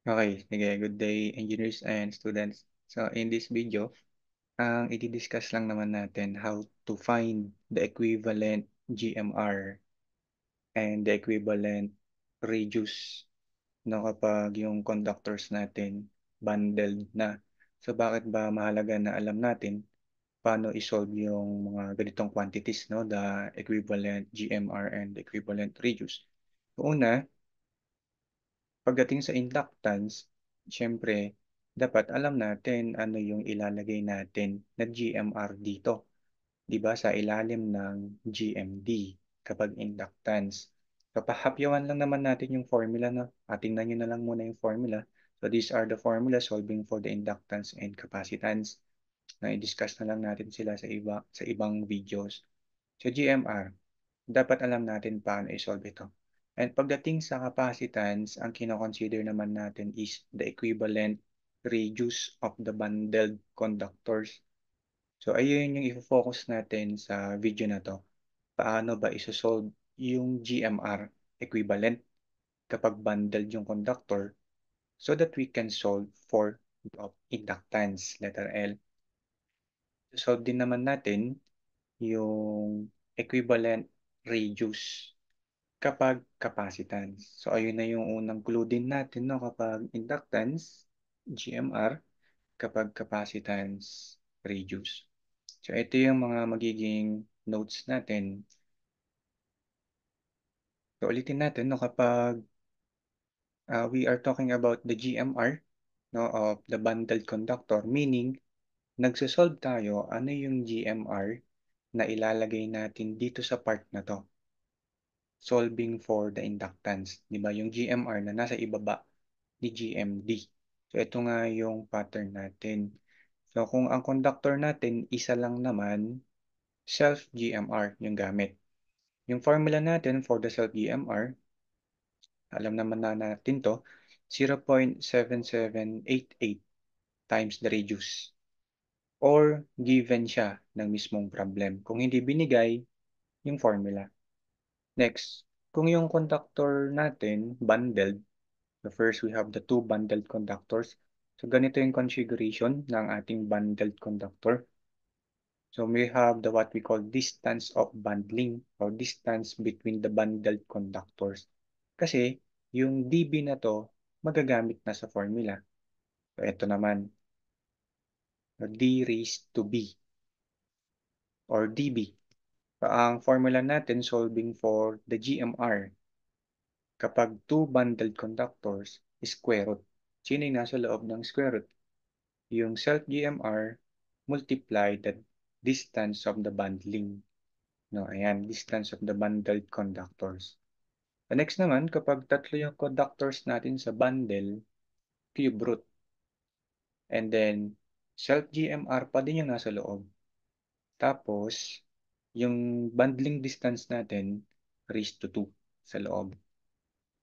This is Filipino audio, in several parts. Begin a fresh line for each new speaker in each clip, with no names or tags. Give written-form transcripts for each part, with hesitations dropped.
Okay, sige. Good day, engineers and students. So, in this video, ang i-discuss lang naman natin how to find the equivalent GMR and the equivalent radius no, kapag yung conductors natin bundled na. So, bakit ba mahalaga na alam natin paano i-solve yung mga ganitong quantities, no? The equivalent GMR and the equivalent radius. Una, pagdating sa inductance, syempre, dapat alam natin ano yung ilalagay natin na GMR dito. 'Di ba? Sa ilalim ng GMD kapag inductance. So, pahapyawan lang naman natin yung formula na. Tingnan nyo na lang muna yung formula. So, these are the formula solving for the inductance and capacitance. Na i-discuss na lang natin sila sa ibang videos. So, GMR, dapat alam natin paano i-solve ito. And pagdating sa capacitance, ang kinoconsider naman natin is the equivalent radius of the bundled conductors. So, ayun yung i-focus natin sa video na to. Paano ba isosolve yung GMR equivalent kapag bundled yung conductor so that we can solve for of inductance, letter L. Solve din naman natin yung equivalent radius kapag capacitance. So, ayun na yung unang clue din natin, no? Kapag inductance, GMR, kapag capacitance, radius. So, ito yung mga magiging notes natin. So, ulitin natin, no? Kapag we are talking about the GMR, no, of the bundled conductor, meaning, nagsosolve tayo, ano yung GMR na ilalagay natin dito sa part na to. Solving for the inductance. Di ba? Yung GMR na nasa ibaba ni GMD. So, ito nga yung pattern natin. So, kung ang conductor natin, isa lang naman, self-GMR yung gamit. Yung formula natin for the self-GMR, alam naman na natin to, 0.7788 times the radius. Or given siya ng mismong problem. Kung hindi binigay, yung formula. Next, kung yung conductor natin bundled, so first we have the two bundled conductors. So ganito yung configuration ng ating bundled conductor. So we have the what we call distance of bundling or distance between the bundled conductors. Kasi yung dB na to magagamit na sa formula. So ito naman, d raised to b or dB. So, ang formula natin solving for the GMR kapag two bundled conductors, square root. Sino yung nasa loob ng square root? Yung self-GMR multiply the distance of the bundling. No, ayan, distance of the bundled conductors. The next naman, kapag tatlo yung conductors natin sa bundle, cube root. And then, self-GMR pa din yung nasa loob. Tapos, yung bundling distance natin, raised to 2 sa loob.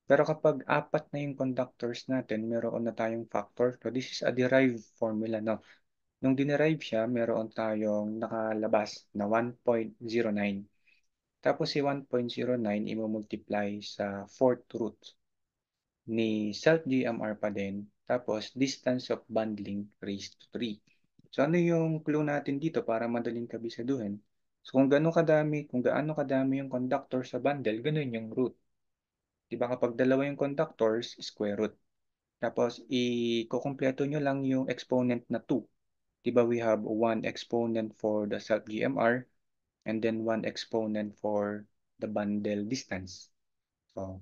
Pero kapag apat na yung conductors natin, meron na tayong factor. So this is a derived formula. No? Nung dinerive siya, meron tayong nakalabas na 1.09. Tapos si 1.09 imumultiply sa fourth root ni self-GMR pa din. Tapos distance of bundling raised to 3. So ano yung clue natin dito para madaling kabisaduhin? So kung gaano kadami yung conductor sa bundle, ganun yung root. Diba kapag dalawa yung conductors, square root. Tapos, i-kukumpleto nyo lang yung exponent na 2. Diba we have one exponent for the self-GMR and then one exponent for the bundle distance. So,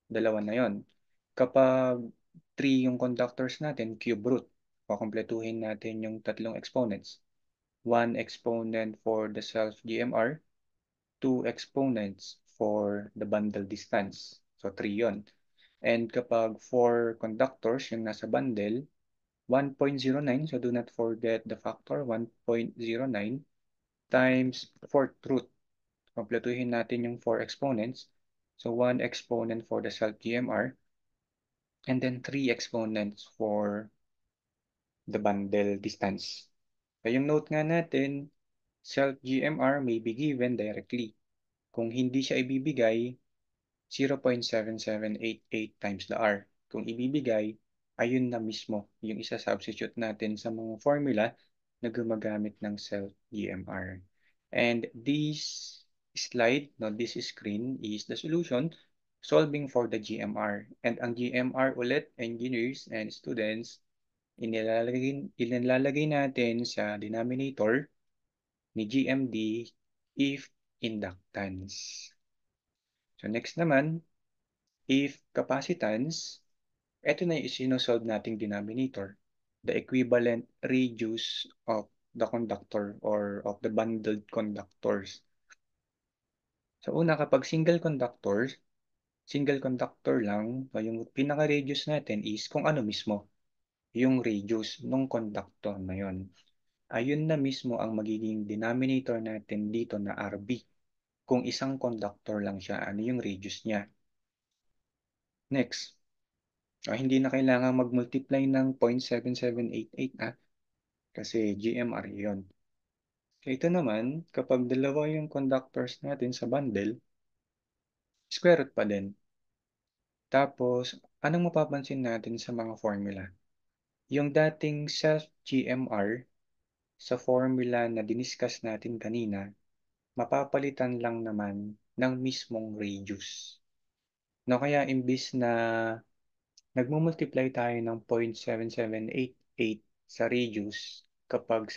dalawa na yon. Kapag 3 yung conductors natin, cube root. Kukumpletuhin natin yung tatlong exponents. One exponent for the self-GMR, two exponents for the bundle distance. So, 3 yon. And kapag 4 conductors yung nasa bundle, 1.09, so do not forget the factor, 1.09 times fourth root. Kompletuhin natin yung 4 exponents. So 1 exponent for the self-GMR, and then 3 exponents for the bundle distance. So yung note nga natin, self-GMR may be given directly. Kung hindi siya ibibigay, 0.7788 times the R. Kung ibibigay, ayun na mismo yung isa-substitute natin sa mga formula na gumagamit ng self-GMR. And this slide, no, this screen is the solution solving for the GMR. And ang GMR ulit, engineers and students, inilalagay natin sa denominator ni GMD if inductance. So next naman, if capacitance, ito na yung sinusolve nating denominator, the equivalent radius of the conductor or of the bundled conductors. So una, kapag single conductor lang, yung pinaka-radius natin is kung ano mismo, yung radius ng conductor na yon. Ayun na mismo ang magiging denominator natin dito na RB. Kung isang conductor lang siya, ano yung radius niya. Next, hindi na kailangan mag-multiply ng 0.7788 kasi GMR yun. So ito naman, kapag dalawa yung conductors natin sa bundle, square root pa din. Tapos, anong mapapansin natin sa mga formula? Yung dating self-GMR sa formula na diniscuss natin kanina, mapapalitan lang naman ng mismong radius. No, kaya imbis na nagmumultiply tayo ng 0.7788 sa radius kapag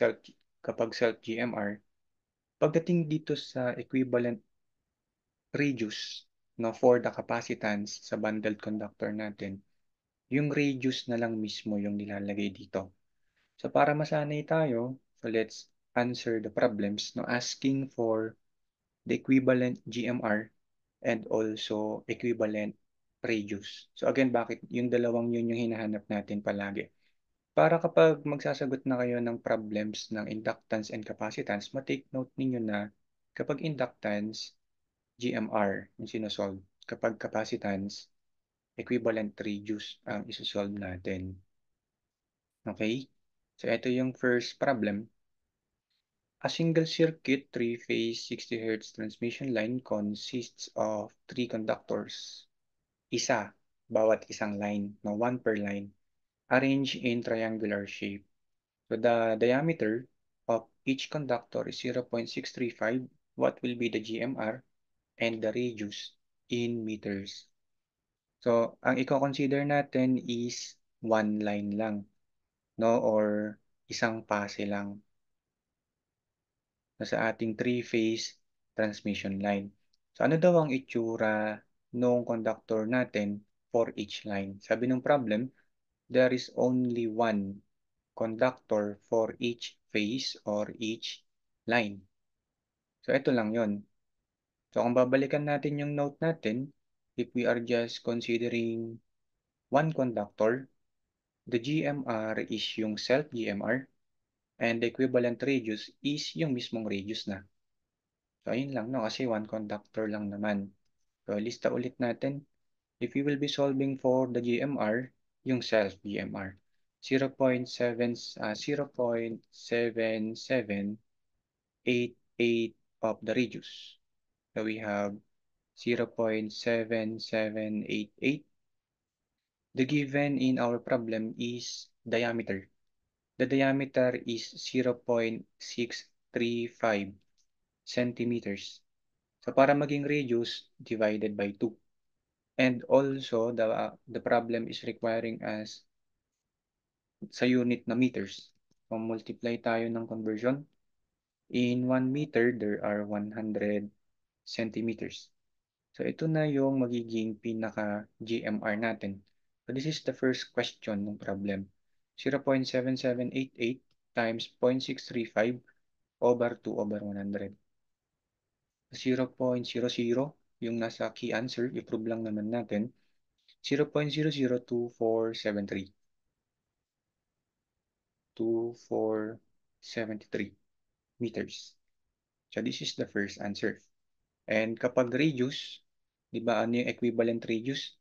self-GMR, pagdating dito sa equivalent radius, no, for the capacitance sa bundled conductor natin, yung radius na lang mismo yung nilalagay dito. So para masanay tayo, so let's answer the problems, no, asking for the equivalent GMR and also equivalent radius. So again, bakit yung dalawang yun yung hinahanap natin palagi? Para kapag magsasagot na kayo ng problems ng inductance and capacitance, matake note ninyo na kapag inductance, GMR yung sinosolve. Kapag capacitance, equivalent radius ang isosolve natin. Okay? So ito yung first problem. A single circuit three-phase 60 Hz transmission line consists of three conductors. Isa, bawat isang line, no, one per line, arranged in triangular shape. So the diameter of each conductor is 0.635. What will be the GMR and the radius in meters? So ang i-consider natin is one line lang, no, or isang pase lang na sa ating three-phase transmission line. So ano daw ang itsura nung conductor natin for each line? Sabi ng problem, there is only one conductor for each phase or each line. So ito lang yon. So kung babalikan natin yung note natin, if we are just considering one conductor, the GMR is yung self-GMR and the equivalent radius is yung mismong radius na. So, ayun lang, no? Kasi one conductor lang naman. So, lista ulit natin. If we will be solving for the GMR, yung self-GMR, 0.7788 of the radius. So, we have 0.7788. The given in our problem is diameter. The diameter is 0.635 centimeters. So, para maging radius, divided by 2. And also, the problem is requiring us sa unit na meters. Kung multiply tayo ng conversion, in 1 meter, there are 100 centimeters. So, ito na yung magiging pinaka-GMR natin. So, this is the first question ng problem. 0.7788 times 0.635 over 2 over 100. 0.00 yung nasa key answer, i-prove lang naman natin. 0.002473. 2473 meters. So this is the first answer. And kapag radius, di ba ano yung equivalent radius?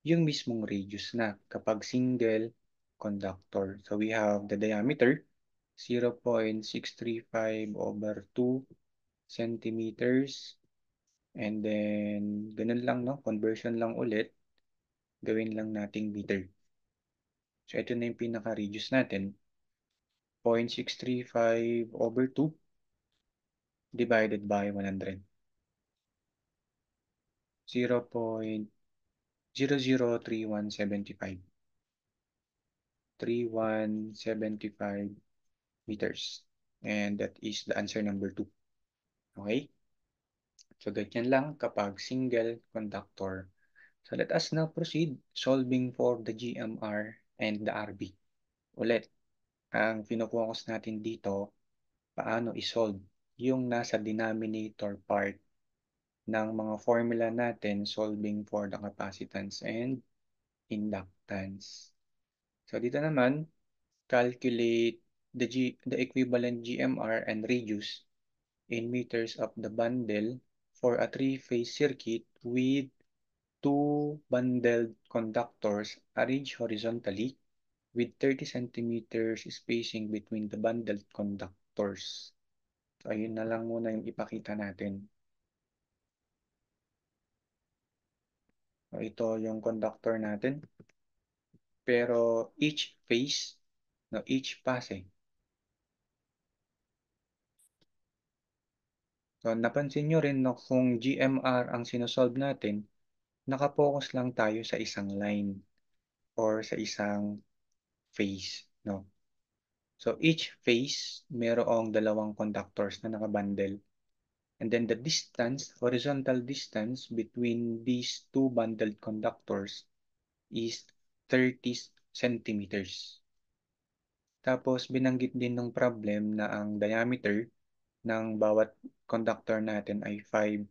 Yung mismong radius na kapag single conductor. So we have the diameter, 0.635 over 2 centimeters. And then, ganun lang, no? Conversion lang ulit. Gawin lang nating meter. So, ito na yung pinaka-radius natin. 0.635 over 2 divided by 100. 0.003175. 3175 meters. And that is the answer number 2. Okay? So, ganyan lang kapag single conductor. So, let us now proceed solving for the GMR and the RB. Ulit, ang focus natin dito, paano isolve yung nasa denominator part ng mga formula natin solving for the capacitance and inductance. So, dito naman, calculate the equivalent GMR and radius in meters of the bundle for a three-phase circuit with two bundled conductors arranged horizontally with 30 centimeters spacing between the bundled conductors. So, ayun na lang muna yung ipakita natin. So, ito yung conductor natin. Pero each phase, no, each passing. So, napansin nyo rin no, kung GMR ang sinosolve natin, nakapokus lang tayo sa isang line or sa isang phase. No? So, each phase, merong dalawang conductors na nakabundle. And then the distance, horizontal distance between these two bundled conductors is 30 centimeters. Tapos, binanggit din ng problem na ang diameter ng bawat conductor natin ay 5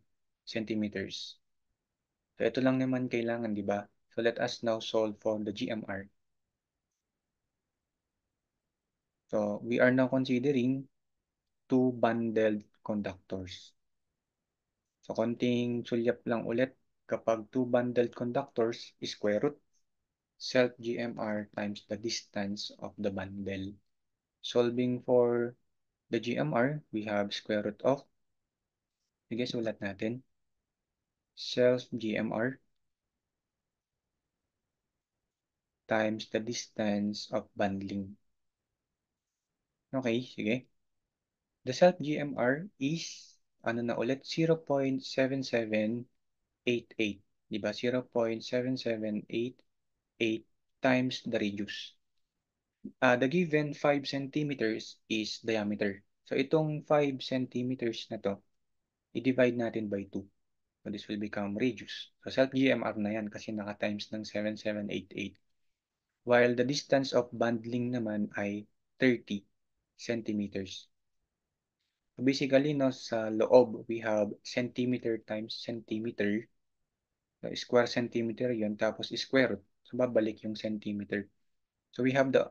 centimeters. So, ito lang naman kailangan, di ba? So, let us now solve for the GMR. So, we are now considering two bundled conductors. So, konting sulyap lang ulit. Kapag two bundled conductors, square root, self-GMR times the distance of the bundle. Solving for the GMR, we have square root of, sige, sulat natin, self-GMR times the distance of bundling. Okay, sige. The self-GMR is, ano na ulit, 0.7788. Diba? 0.7788 times the radius. The given 5 centimeters is diameter. So, itong 5 centimeters na to, i-divide natin by 2. So, this will become radius. So, self-GMR na yan kasi naka-times ng 7788. While the distance of bundling naman ay 30 centimeters. So, basically, no, sa loob, we have centimeter times centimeter. So, square centimeter yun, tapos square root. So, babalik yung centimeter. So, we have the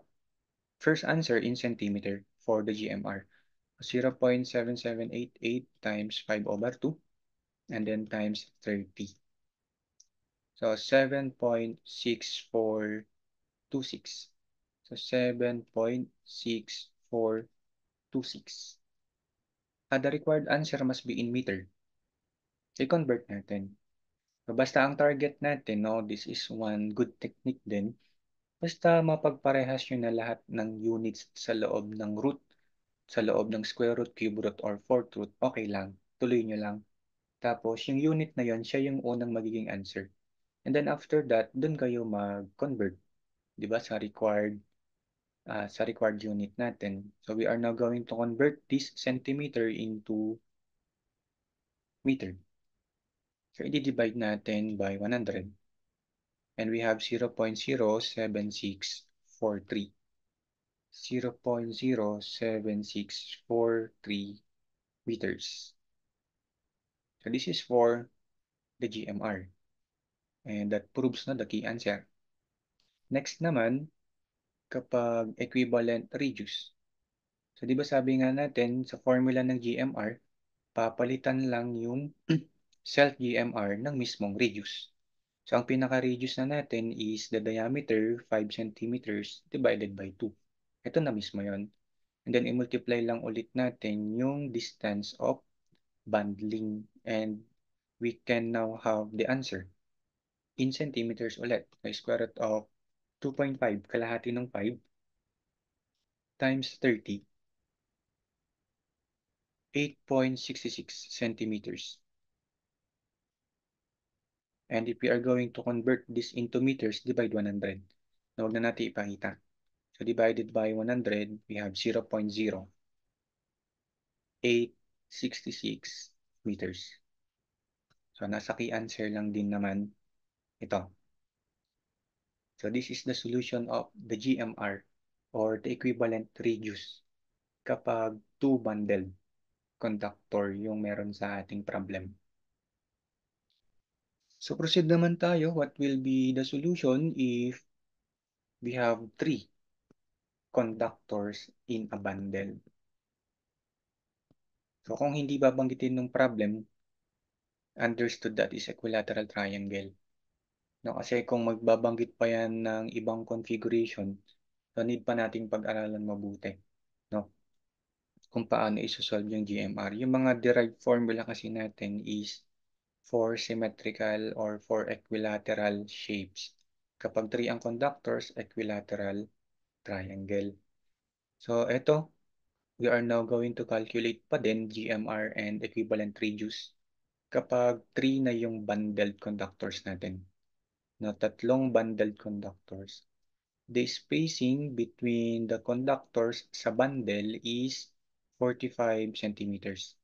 first answer in centimeter for the GMR. 0.7788 times 5 over 2 and then times 30. So 7.6426. So 7.6426. The required answer must be in meter. I-convert natin. So basta ang target natin, no, this is one good technique din. Basta mapagparehas nyo na lahat ng units sa loob ng root, sa loob ng square root, cube root, or fourth root, okay lang. Tuloy nyo lang. Tapos, yung unit na yon siya yung unang magiging answer. And then after that, dun kayo mag-convert, di ba, sa required unit natin. So, we are now going to convert this centimeter into meter. So, i-divide natin by 100. And we have 0.07643. 0.07643 meters. So, this is for the GMR. And that proves na the key answer. Next naman, kapag equivalent radius. So, di ba sabi nga natin sa formula ng GMR, papalitan lang yung self-GMR ng mismong radius. So, ang pinaka-radius na natin is the diameter 5 centimeters divided by 2. Ito na mismo yon. And then, i-multiply lang ulit natin yung distance of bundling. And we can now have the answer in centimeters ulit. The square root of 2.5, kalahati ng 5, times 30, 8.66 centimeters. And if we are going to convert this into meters, divide 100. Na huwag na natin ipakita. So divided by 100, we have 0.0866 meters. So nasa key answer lang din naman ito. So this is the solution of the GMR or the equivalent radius kapag two bundled conductor yung meron sa ating problem. So proceed naman tayo. What will be the solution if we have three conductors in a bundle? So kung hindi babanggitin ng problem, understood that is equilateral triangle. No, kasi kung magbabanggit pa yan ng ibang configuration, so need pa nating pag-aralan mabuti. No? Kung paano isosolve yung GMR. Yung mga derived formula kasi natin is for symmetrical or for equilateral shapes. Kapag 3 ang conductors, equilateral triangle. So, eto, we are now going to calculate pa din GMR and equivalent radius kapag 3 na yung bundled conductors natin. No, tatlong bundled conductors. The spacing between the conductors sa bundle is 45 centimeters.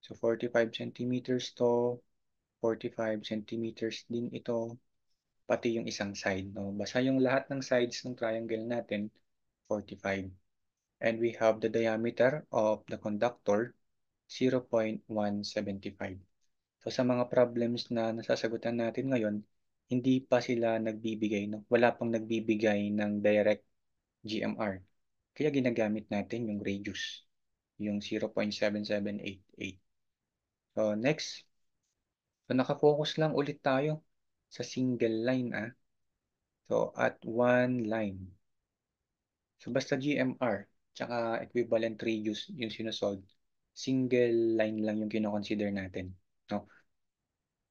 So 45 centimeters to, 45 centimeters din ito, pati yung isang side. No? Basta yung lahat ng sides ng triangle natin, 45. And we have the diameter of the conductor, 0.175. So sa mga problems na nasasagutan natin ngayon, hindi pa sila nagbibigay, no? Wala pang nagbibigay ng direct GMR. Kaya ginagamit natin yung radius, yung 0.7788. So next, so nakafocus lang ulit tayo sa single line. So at one line. So basta GMR, tsaka equivalent radius yung sinusolve. Single line lang yung kinoconsider natin. No?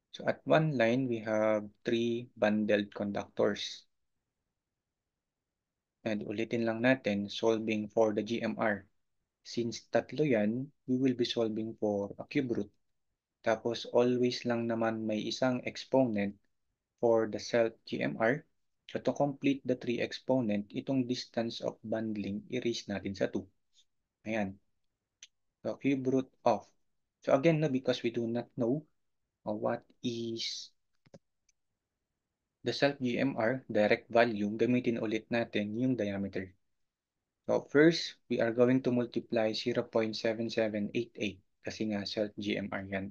So at one line, we have three bundled conductors. And ulitin lang natin, solving for the GMR. Since tatlo yan, we will be solving for a cube root. Tapos always lang naman may isang exponent for the self-GMR. So to complete the three exponent, itong distance of bundling, erase natin sa 2. Ayan. So cube root of. So again, no, because we do not know what is the self-GMR, direct value, gamitin ulit natin yung diameter. So first, we are going to multiply 0.7788 kasi nga self-GMR yan.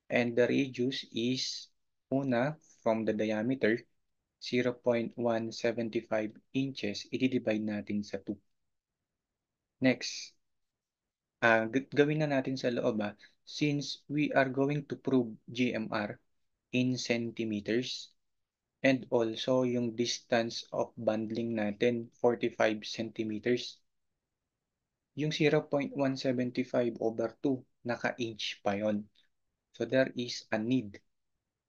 And the radius is, una, from the diameter, 0.175 inches, i-divide natin sa 2. Next, gawin na natin sa loob. Since we are going to prove GMR in centimeters, and also yung distance of bundling natin, 45 centimeters. Yung 0.175 over 2, naka-inch pa yon. So there is a need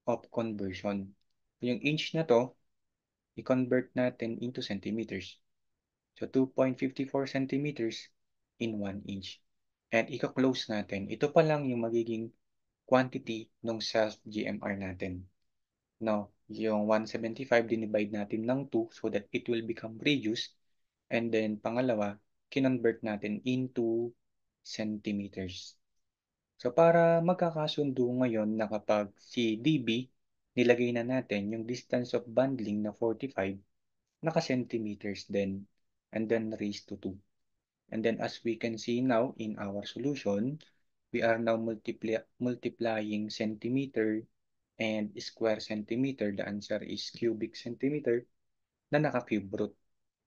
of conversion. Yung inch na to, i-convert natin into centimeters. So 2.54 centimeters in 1 inch. And i-close natin. Ito pa lang yung magiging quantity ng self-GMR natin. Now, yung 175 dinivide natin ng 2 so that it will become radius. And then, pangalawa, kinonvert natin into centimeters. So, para magkakasundo ngayon na kapag si DB, nilagay na natin yung distance of bundling na 45, naka-centimeters din, and then raised to 2. And then, as we can see now in our solution, we are now multiplying centimeter and square centimeter. The answer is cubic centimeter na naka-cube root.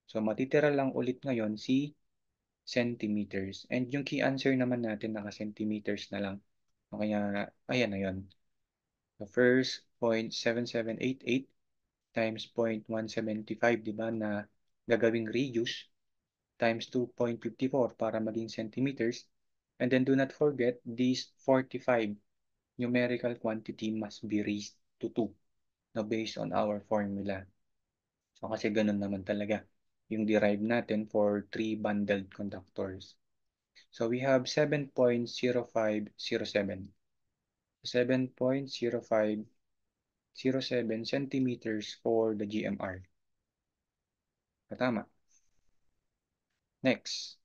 So, matitira lang ulit ngayon si centimeters. And yung key answer naman natin naka-centimeters na lang. O kaya, ayan na yun. The first, 0.7788 times 0.175, di ba, na gagawing radius times 2.54 para maging centimeters. And then do not forget, this 45 numerical quantity must be raised to 2 na based on our formula. So kasi ganun naman talaga yung derive natin for 3 bundled conductors. So we have 7.0507. 7.0507 centimeters for the GMR. Tama. Next,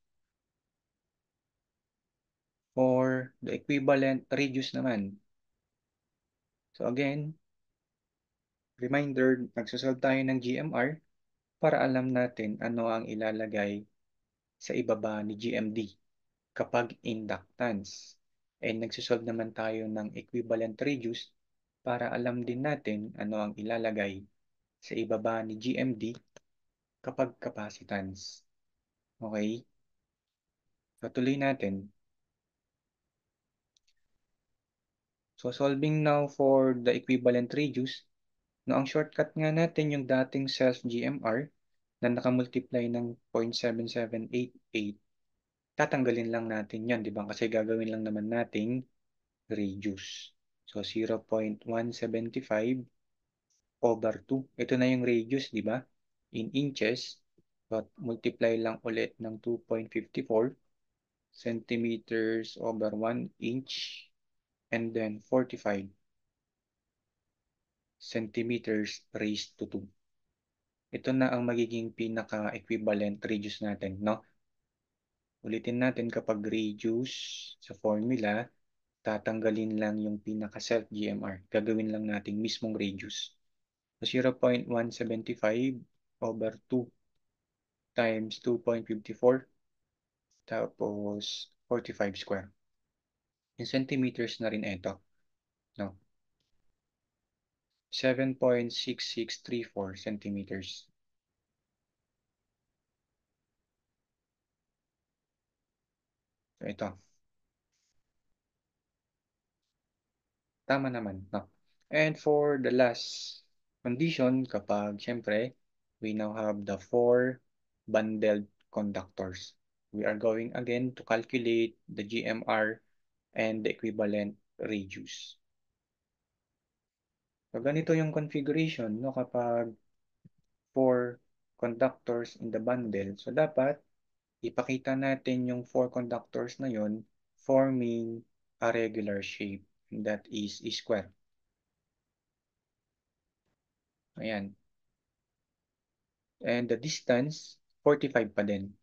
for the equivalent radius naman. So again, reminder, nagsasolve tayo ng GMR para alam natin ano ang ilalagay sa ibaba ni GMD kapag inductance. And nagsasolve naman tayo ng equivalent radius para alam din natin ano ang ilalagay sa ibaba ni GMD kapag capacitance. Okay? So tuloy natin. So solving now for the equivalent radius, no, ang shortcut nga natin yung dating self-GMR na nakamultiply ng 0.7788, tatanggalin lang natin yan, di ba? Kasi gagawin lang naman nating radius. So 0.175 over 2. Ito na yung radius, di ba? In inches. So multiply lang ulit ng 2.54 centimeters over 1 inch and then 45 centimeters raised to 2. Ito na ang magiging pinaka-equivalent radius natin, no? Ulitin natin kapag radius sa formula, tatanggalin lang yung pinaka-self-GMR. Gagawin lang natin mismong radius. So 0.175 over 2 times 2.54 tapos 45 square. In centimeters na rin ito, no? 7.6634 centimeters. So ito. Tama naman, no? And for the last condition, kapag syempre, we now have the 4 bundled conductors. We are going again to calculate the GMR and the equivalent radius. So ganito yung configuration, no? Kapag 4 conductors in the bundle. So dapat ipakita natin yung 4 conductors na yon forming a regular shape. And that is a square. Ayan. And the distance, 45 pa din.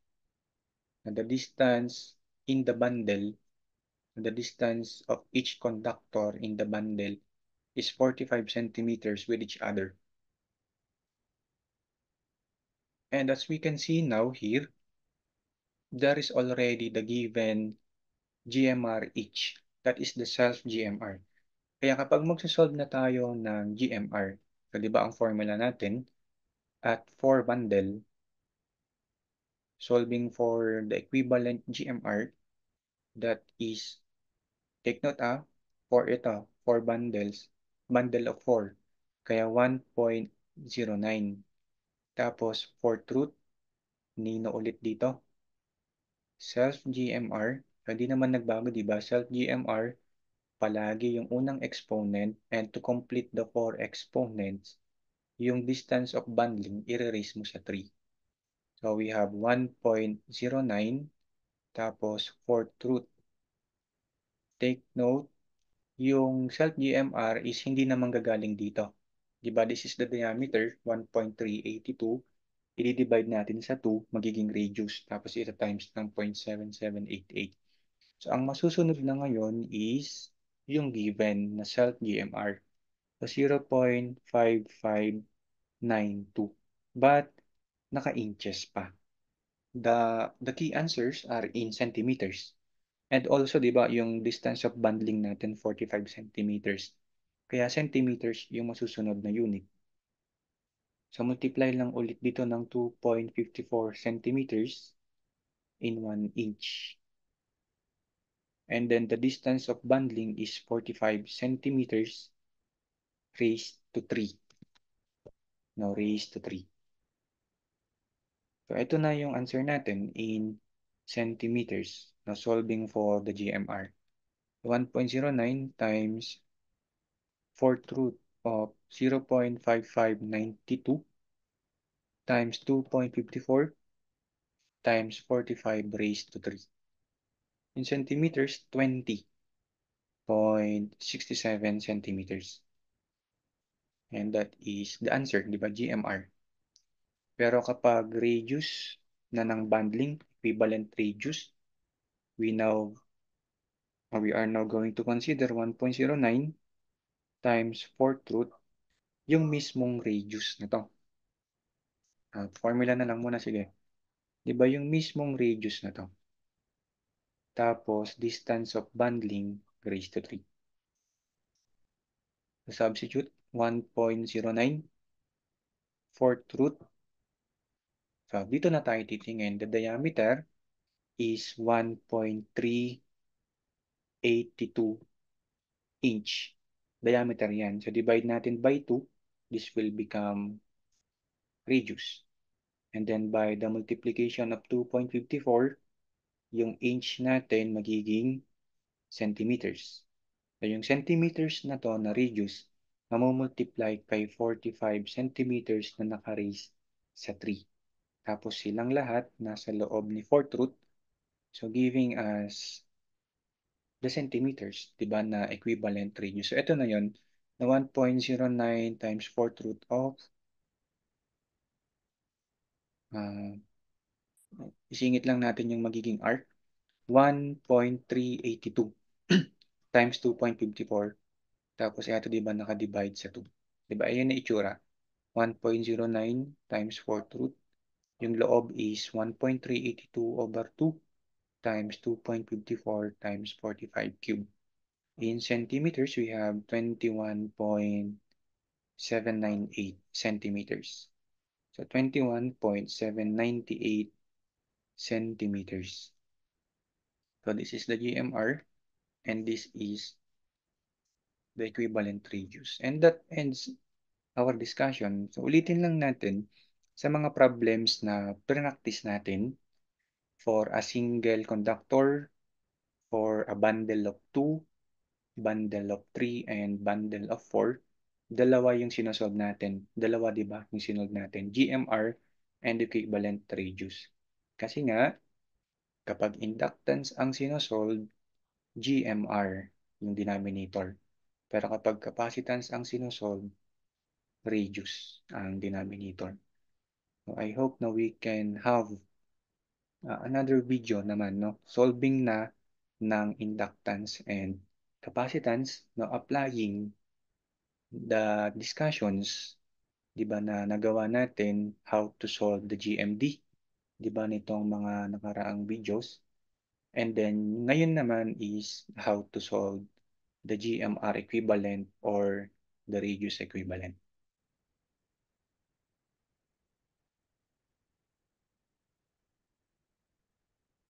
And the distance in the bundle, the distance of each conductor in the bundle is 45 centimeters with each other. And as we can see now here, there is already the given GMR each. That is the self-GMR. Kaya kapag magsasolve na tayo ng GMR, so di ba ang formula natin, at 4 bundle, solving for the equivalent GMR, that is, take note for ito, 4 bundles, bundle of 4, kaya 1.09. Tapos, for truth, nino ulit dito, self-GMR, hindi naman nagbago, di ba? Self-GMR, palagi yung unang exponent, and to complete the 4 exponents, yung distance of bundling, i-raise mo sa 3. So, we have 1.09, tapos for truth, take note, yung self-GMR is hindi naman gagaling dito. Diba, this is the diameter, 1.382. I-divide natin sa 2, magiging radius. Tapos ito times ng 0.7788. So, ang masusunod na ngayon is yung given na self-GMR. So, 0.5592. But, naka-inches pa. The key answers are in centimeters. And also, di ba, yung distance of bundling natin, 45 centimeters. Kaya centimeters yung masusunod na unit. So, multiply lang ulit dito ng 2.54 centimeters in 1 inch. And then the distance of bundling is 45 centimeters raised to 3. No, raised to 3. So, ito na yung answer natin in centimeters. Now, solving for the GMR. 1.09 times 4th root of 0.5592 times 2.54 times 45 raised to 3. In centimeters, 20.67 centimeters. And that is the answer, di ba? GMR. Pero kapag radius na ng bundling, equivalent radius, we are now going to consider 1.09 times 4th root, yung mismong radius na to. Formula na lang muna, sige. Di ba yung mismong radius na to? Tapos, distance of bundling raised to 3. So, substitute, 1.09 4th root. So, dito na tayo titingin. The diameter is 1.382 inch. Diameter yan. So, divide natin by 2. This will become radius. And then by the multiplication of 2.54, yung inch natin magiging centimeters. So, yung centimeters na to na radius, mamumultiply kay 45 centimeters na naka-raise sa 3. Tapos silang lahat nasa loob ni 4th root. So, giving us the centimeters, di ba, na equivalent radius. So, ito na yun, na 1.09 times 4th root of, isingit lang natin yung magiging arc, 1.382 times 2.54. Tapos, ito, di ba, nakadivide sa 2. Di ba, ayan na itsura. 1.09 times 4th root. Yung loob is 1.382 over 2 times 2.54 times 45 cube. In centimeters, we have 21.798 centimeters. So 21.798 centimeters. So this is the GMR and this is the equivalent radius. And that ends our discussion. So ulitin lang natin sa mga problems na practice natin for a single conductor, for a bundle of 2, bundle of 3, and bundle of 4. Dalawa yung sinosolve natin. Dalawa, di ba, yung sinolve natin. GMR and equivalent radius. Kasi nga, kapag inductance ang sinosolve, GMR yung denominator. Pero kapag capacitance ang sinosolve, radius ang denominator. So I hope na we can have another video naman, no? Solving na ng inductance and capacitance, no? Applying the discussions, di ba, na nagawa natin how to solve the GMD, di ba, nitong mga nakaraang videos. And then, ngayon naman is how to solve the GMR equivalent or the radius equivalent.